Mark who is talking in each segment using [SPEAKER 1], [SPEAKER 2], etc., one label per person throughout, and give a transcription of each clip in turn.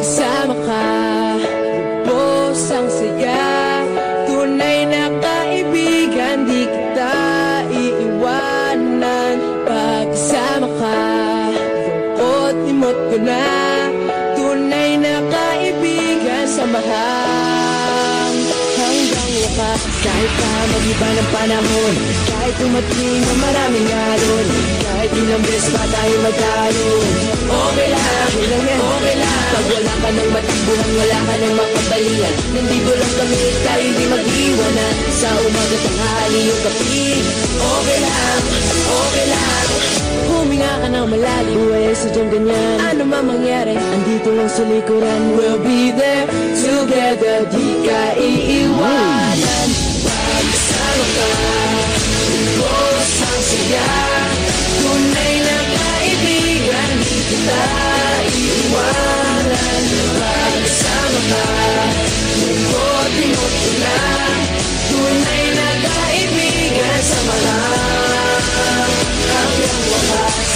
[SPEAKER 1] Kasama ka, bos ang saya. Tunay na kaibigan, di kita iiwanan. Pagkasama ka, lungkot imot ko na. Tunay na kaibigan, samahan hanggang wakas. Kahit pa mag-iba ng panahon, kahit dumating ang maraming alon, kahit ilang beses pa tayo magkaroon, okay lang, okay lang. Pag wala ka ng matakbuhan, wala ka ng makabalian, nandito lang kami, tayo di mag-iwanan. Sa umaga, tanghali, yung gabi, okay lang, okay lang. Huminga ka ng malalim, buhay sadyang ganyan. Ano man mangyari, andito lang sa likuran. We'll be there together, di ka iiwanan. Pagkasama ka, bos ang saya. Tunay na kaibigan, di kita iiwanan. Pagkasama ka, lungkot imot ko na. Tunay na kaibigan, samahan hanggang wakas.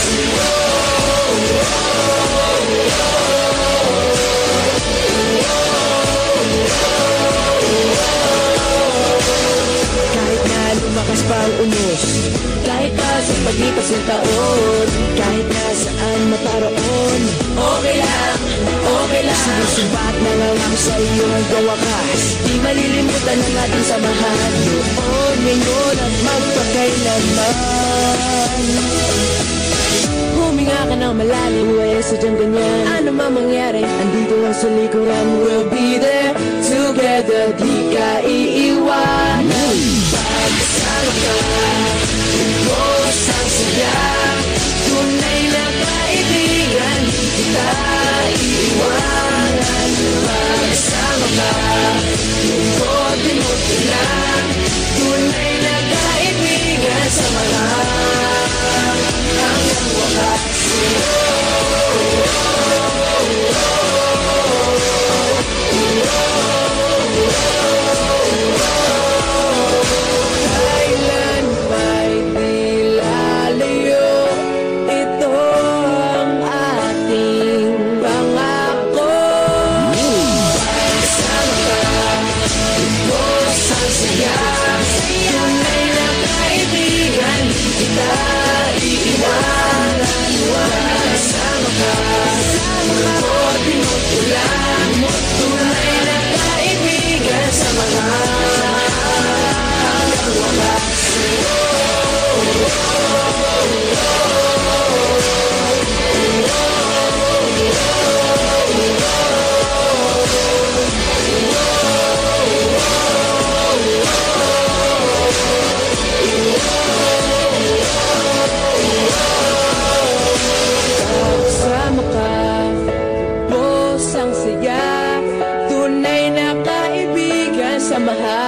[SPEAKER 1] Kahit na lumakas pa ang unos, kahit pa sa paglipas ng taon, kahit na saan maparoon, okay lang, okay lang. Sinusubat na lang ako sa iyo hanggang wakas. Di malilimutan ang ating samahan, noon, ngayon at magpakailanman. Huminga ka ng malalim, buhay sadyang ganyan. Ano man mangyari, andito lang sa likuran. We'll be there together, di ka iiwanan. Pagkasama ka, bos ang saya. Tunay na kaibigan, di kita iiwanan. Pagkasama ka, lungkot imot ko lang. Tunay na kaibigan, samahan hanggang wakas. Kailan ba'y di lalayo? Ito ang ating pangako. Pagkasama ka, bos ang saya. Tunay na kaibigan, di kita iiwanan. Pagkasama ka, lungkot imot ko lang. Tunay na kaibigan, samahan hanggang wakas. Kasama ka, bos ang saya. Tunay na kaibigan, samahan